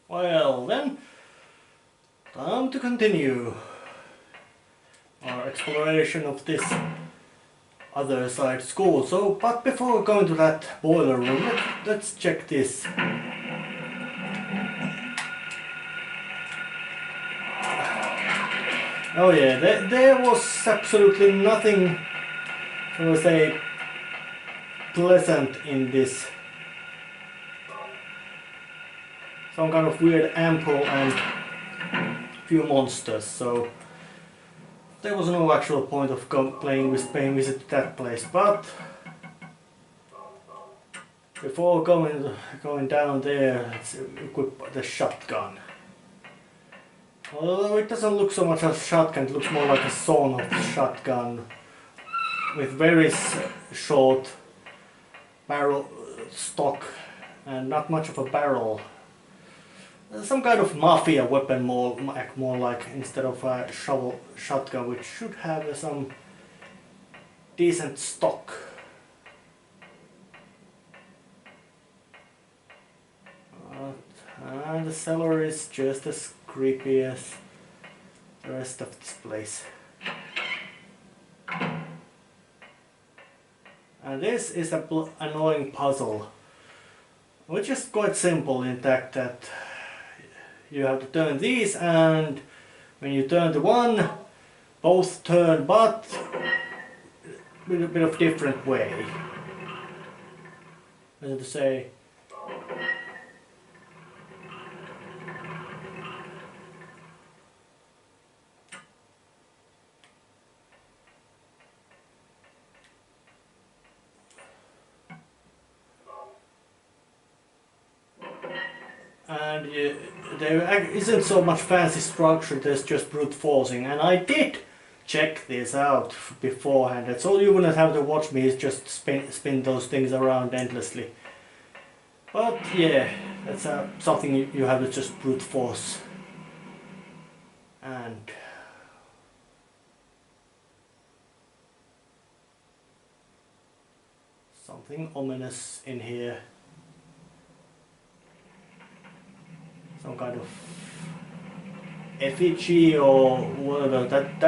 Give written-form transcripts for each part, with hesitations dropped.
Well then, time to continue our exploration of this other side school. So, but before going to that boiler room, let's check this. Oh yeah, there was absolutely nothing, shall we say, pleasant in this. Some kind of weird ampoule and few monsters, so there was no actual point of paying visit to that place. But before going down there, let's equip the shotgun. Although it doesn't look so much as a shotgun, it looks more like a sawn-off shotgun with very short barrel stock and not much of a barrel. Some kind of mafia weapon, more like, instead of a shotgun, which should have some decent stock. And the cellar is just as creepy as the rest of this place. And this is an annoying puzzle, which is quite simple in fact, that you have to turn these, and when you turn the one, both turn, but with a bit of different way. As to say, and there isn't so much fancy structure, there's just brute forcing, and I did check this out beforehand. That's all, you wouldn't have to watch me just spin those things around endlessly. But yeah, that's something you have to just brute force. And something ominous in here. Some kind of effigy or whatever. That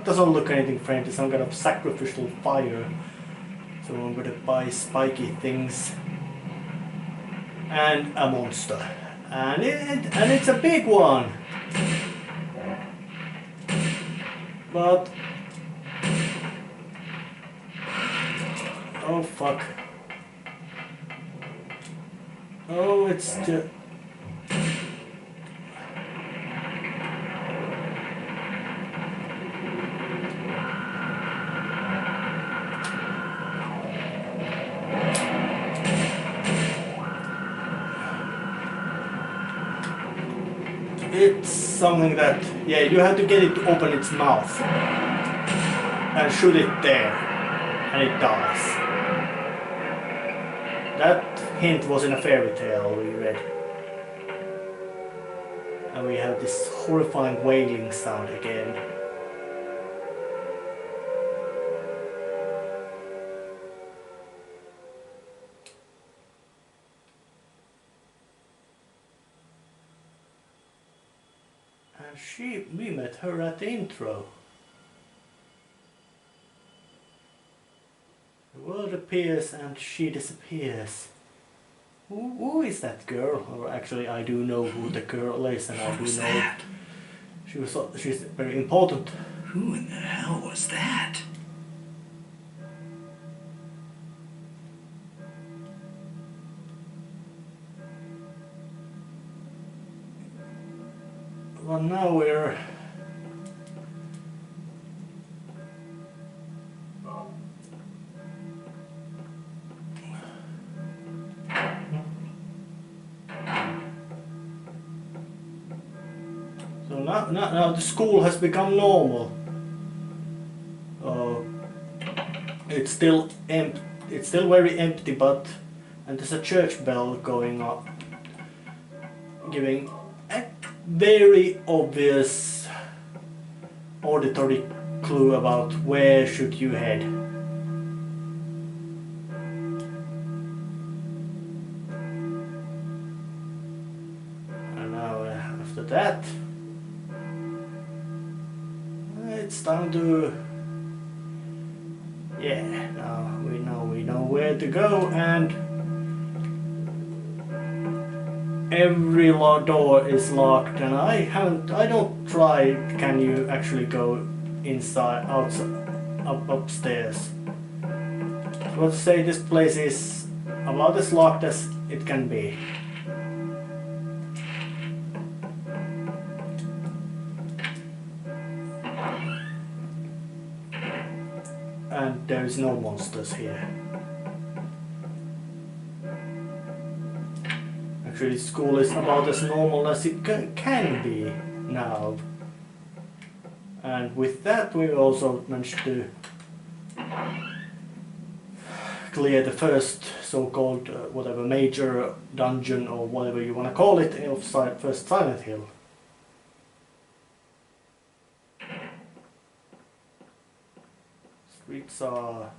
doesn't look anything friendly. Some kind of sacrificial fire. So I'm gonna buy spiky things and a monster, and it's a big one. But oh fuck! Oh, it's just. It's something that, yeah, you have to get it to open its mouth and shoot it there, and it dies. That hint was in a fairy tale we read. And we have this horrifying wailing sound again. We met her at the intro. The world appears and she disappears. Who is that girl? Or actually, I do know who the girl is, and I do know she's very important. Who in the hell was that? Well, now we're... So now the school has become normal. It's still empty. It's still very empty, but and there's a church bell going up, giving a very obvious auditory clue about where should you head. after that, it's time to... Yeah, now we know where to go, and every door is locked, and I don't try can you actually go inside, outside, upstairs. So let's say this place is about as locked as it can be. And there is no monsters here. Actually, school is about as normal as it can be now. And with that we also managed to clear the first so-called whatever major dungeon or whatever you want to call it of first Silent Hill. Streets are...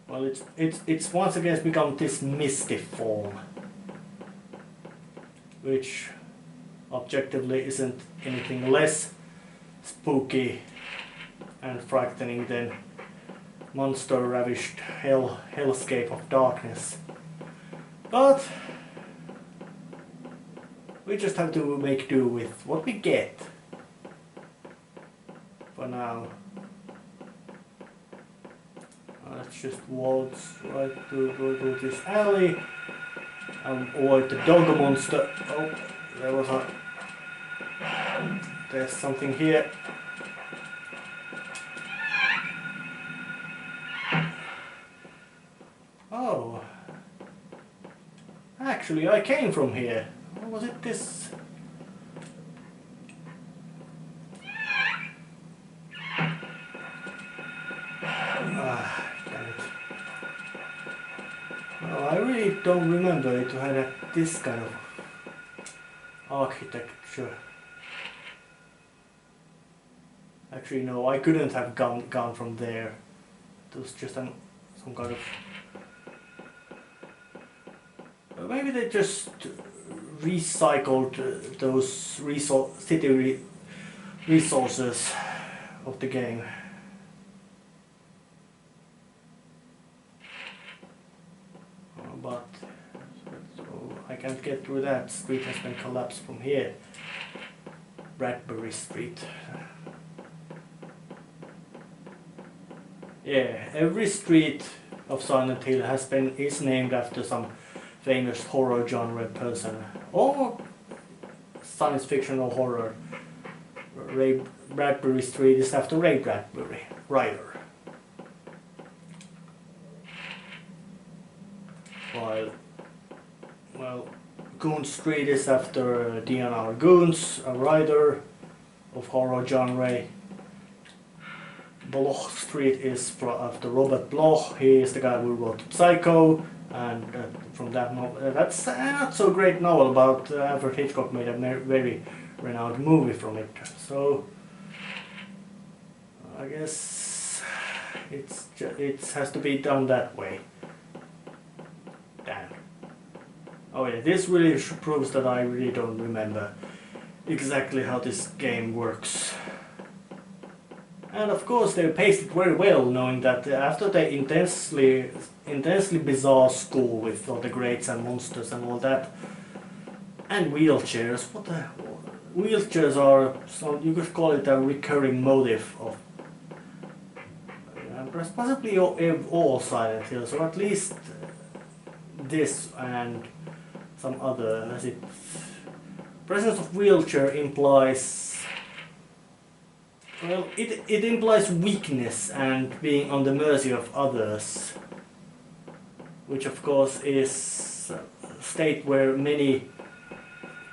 Well, it's once again become this misty form, which objectively isn't anything less spooky and frightening than monster-ravished hellscape of darkness. But we just have to make do with what we get for now. Let's just waltz right to this alley and avoid the dog monster. Oh, there was a... There's something here. Oh. Actually, I came from here. Or was it this? I really don't remember it had this kind of architecture. Actually no, I couldn't have gone from there. It was just some kind of... Maybe they just recycled those city resources of the game. But so I can't get through that. Street has been collapsed from here. Bradbury Street. Yeah, every street of Silent Hill is named after some famous horror genre person or science fiction or horror. Bradbury Street is after Ray Bradbury, writer. Well, Goon Street is after D.N.R. Goons, a writer of horror genre. Bloch Street is after Robert Bloch. He is the guy who wrote Psycho, and from that novel, that's not so great novel, but Alfred Hitchcock made a very renowned movie from it. So I guess it has to be done that way. Damn. Oh yeah, this really proves that I really don't remember exactly how this game works. And of course they paced it very well, knowing that after the intensely bizarre school with all the grates and monsters and all that, and wheelchairs, what the... Wheelchairs are, so you could call it a recurring motive of possibly all Silent Hills, or at least this and some other, as it... Presence of wheelchair implies... Well, it implies weakness and being on the mercy of others, which of course is a state where many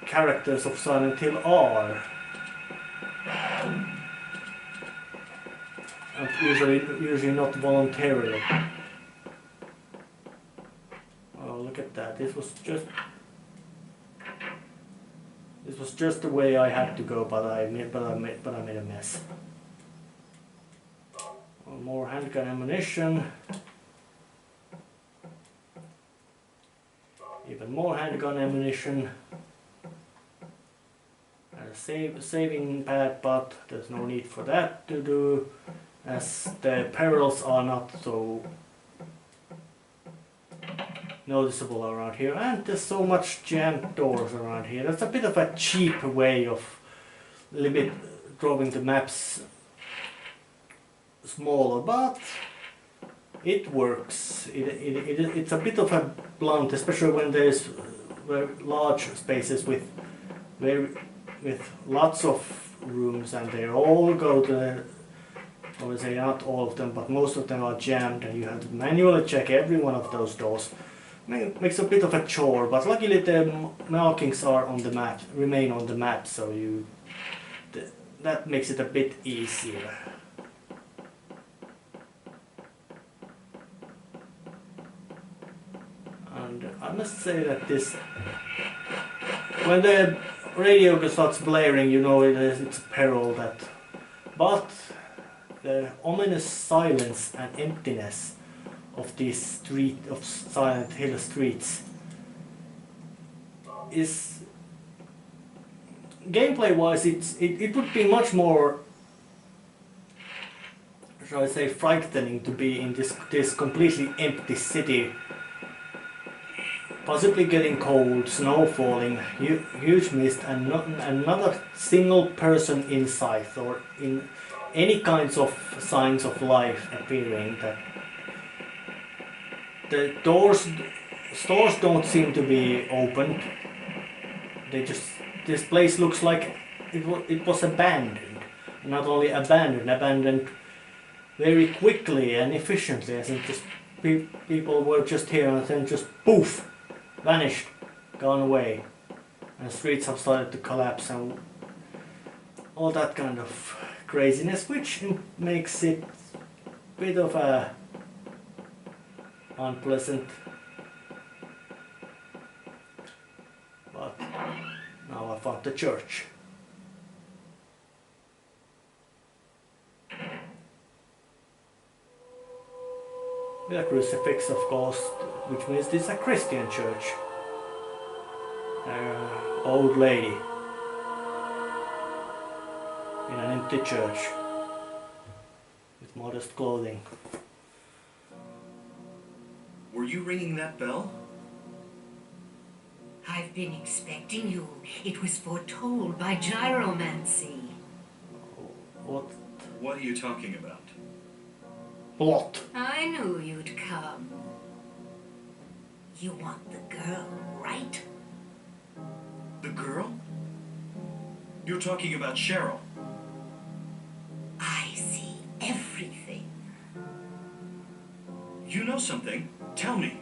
characters of Silent Hill are. And usually not voluntarily. Oh, look at that. This was just the way I had to go, but I made a mess. More handgun ammunition. Even more handgun ammunition. And a saving pad, but there's no need for that to do, as the perils are not so noticeable around here. And there's so much jammed doors around here. That's a bit of a cheap way of drawing the maps smaller, but it works. It's a bit of a blunt, especially when there's very large spaces with lots of rooms, and they all go to, I would say not all of them, but most of them are jammed, and you have to manually check every one of those doors. Makes a bit of a chore, but luckily the markings are on the map, remain on the map, so that makes it a bit easier. And I must say that when the radio starts blaring, you know it's a peril that, but the ominous silence and emptiness of this of Silent Hill streets is, gameplay wise, it would be much more, shall I say, frightening to be in this completely empty city, possibly getting cold, snow falling, huge mist, and not a single person in sight or in any kinds of signs of life appearing. That the stores don't seem to be opened. This place looks like it was abandoned. Not only abandoned very quickly and efficiently, as in just people were just here and then just poof, vanished, gone away, and the streets have started to collapse and all that kind of craziness, which makes it a bit of a unpleasant. But now I found the church. With a crucifix, of course, which means this is a Christian church. Old lady in an empty church with modest clothing. Were you ringing that bell? I've been expecting you. It was foretold by gyromancy. What? What are you talking about? What? I knew you'd come. You want the girl, right? The girl? You're talking about Cheryl. I see everything. You know something? Tell me.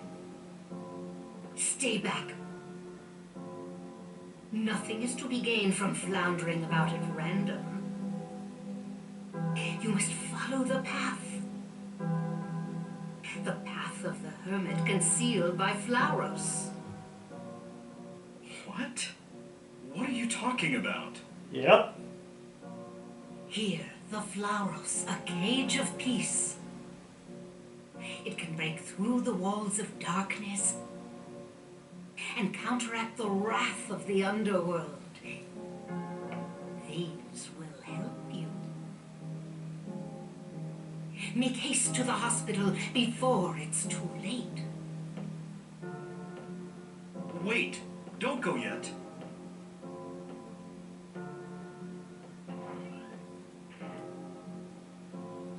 Stay back. Nothing is to be gained from floundering about at random. You must follow the path. The path of the hermit concealed by Flauros. What? What are you talking about? Yep. Here, the Flauros, a cage of peace. It can break through the walls of darkness and counteract the wrath of the underworld. These will help you. Make haste to the hospital before it's too late. Wait, don't go yet.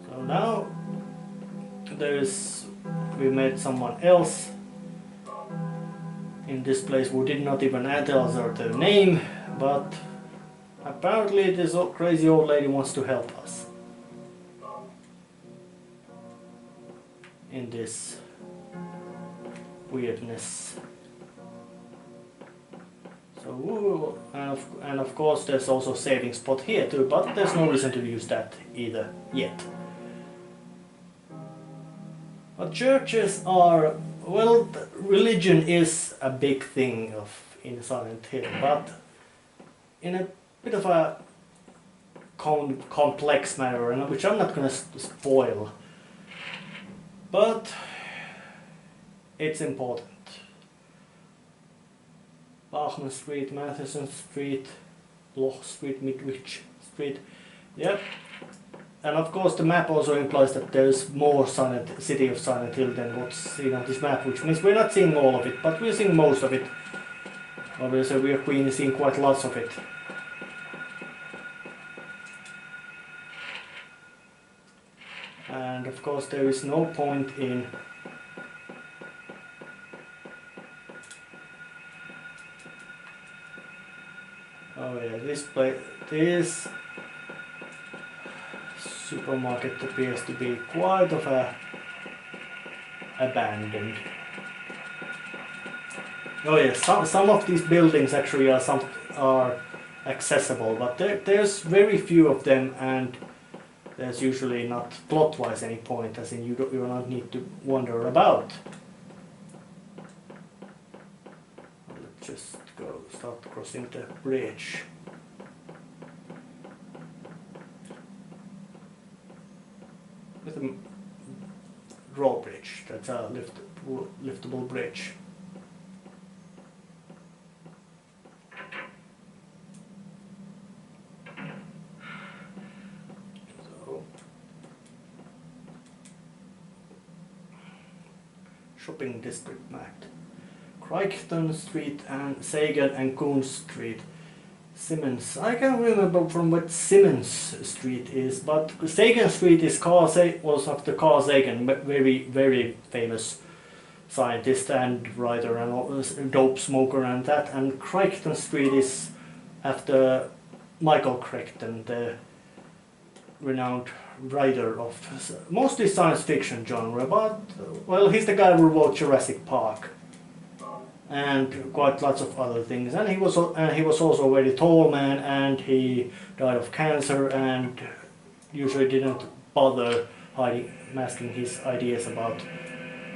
So now we met someone else in this place who did not even tell us their name, but apparently this crazy old lady wants to help us in this weirdness. So, and of course there's also a saving spot here too, but there's no reason to use that either yet. But churches are, well, religion is a big thing in Silent Hill, but in a bit of a complex manner, which I'm not going to spoil. But it's important. Bachman Street, Matheson Street, Loch Street, Midwich Street. Yep. And of course the map also implies that there's more City of Silent Hill than what's seen on this map, which means we're not seeing all of it, but we're seeing most of it. Obviously we're seeing quite lots of it. And of course there is no point in this supermarket appears to be quite of a abandoned. Oh yes, some of these buildings actually are accessible, but there's very few of them, and there's usually not plot-wise any point, as in you do not need to wander about. Let's just start crossing the bridge. With a drawbridge, that's a liftable bridge. So, shopping district mapped. Crichton Street and Sagan and Coon Street. Simmons. I can't remember from what Simmons Street is, but Sagan Street is was after Carl Sagan, very, very famous scientist and writer and dope smoker and that. And Crichton Street is after Michael Crichton, the renowned writer of mostly science fiction genre, but well, he's the guy who wrote Jurassic Park and quite lots of other things, and he was also a very tall man, and he died of cancer, and usually didn't bother masking his ideas about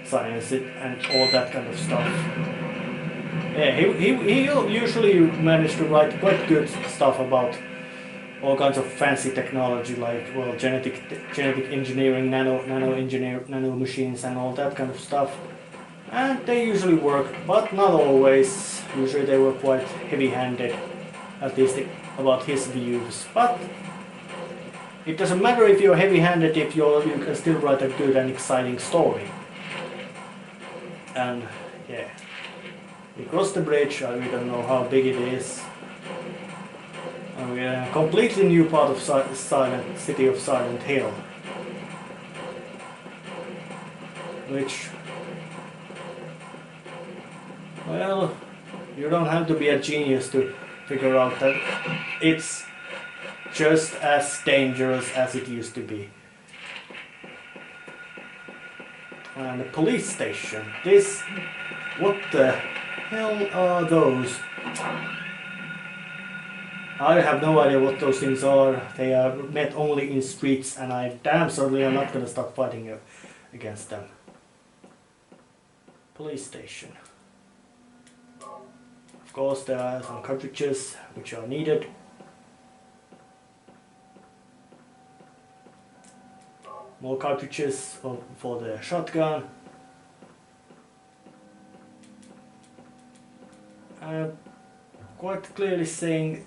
science and all that kind of stuff. Yeah, he usually managed to write quite good stuff about all kinds of fancy technology, like well genetic engineering, nano machines, and all that kind of stuff. And they usually work, but not always. Usually they were quite heavy-handed, at least about his views. But it doesn't matter if you're heavy-handed if you can still write a good and exciting story. And yeah, we crossed the bridge. We don't know how big it is. And we're in a completely new part of City of Silent Hill, which, well, you don't have to be a genius to figure out that it's just as dangerous as it used to be. And the police station. What the hell are those? I have no idea what those things are. They are met only in streets, and I damn certainly am not going to start fighting against them. Police station. Of course, there are some cartridges which are needed. More cartridges for the shotgun. I'm quite clearly saying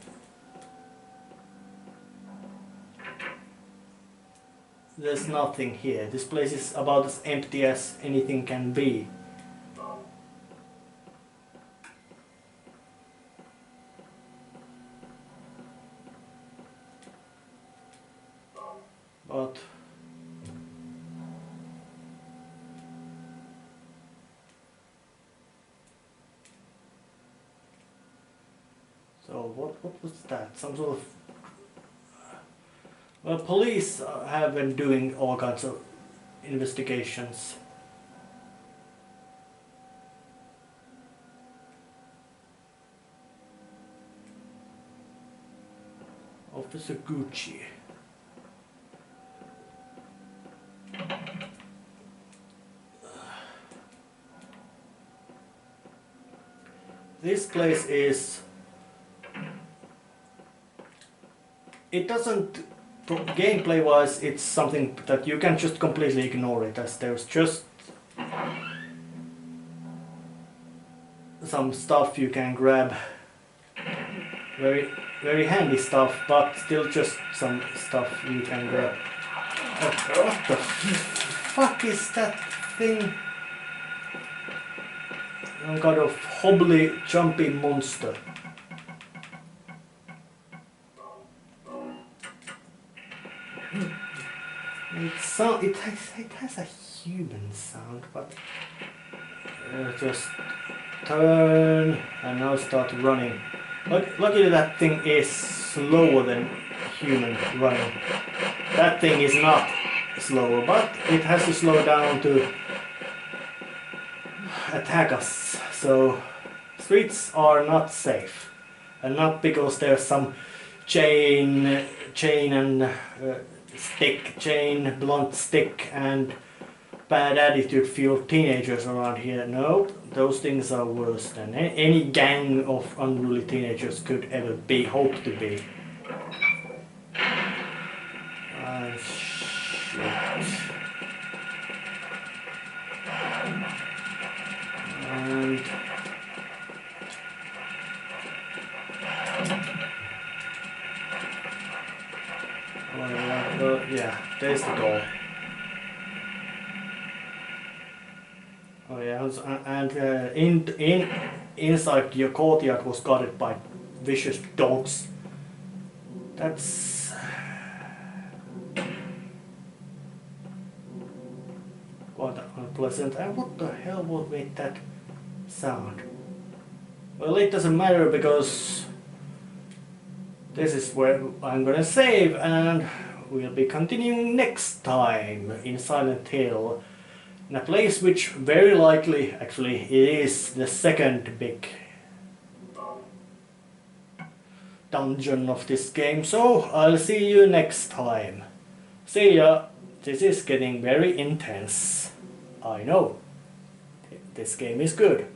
there's nothing here. This place is about as empty as anything can be. But so what was that? Some sort of well, police have been doing all kinds of investigations. Officer Gucci. This place is... It doesn't... Gameplay wise, it's something that you can just completely ignore it, as there's just some stuff you can grab. Very, very handy stuff, but still just some stuff you can grab. What the fuck is that thing? Some kind of hobbly, jumpy monster. It has a human sound, but just turn and now start running. Luckily that thing is slower than human running. That thing is not slower, but it has to slow down to attack us. So streets are not safe, and not because there's some chain and blunt stick and bad attitude fueled teenagers around here. No, those things are worse than any gang of unruly teenagers could ever be, hope to be. Shit. And yeah, there's the goal. Oh yeah, and inside your courtyard was guarded by vicious dogs. That's quite unpleasant. And what the hell would make that sound? Well, it doesn't matter because this is where I'm gonna save, and we'll be continuing next time in Silent Hill, in a place which very likely, actually, it is the second big dungeon of this game. So I'll see you next time. See ya. This is getting very intense. I know. This game is good.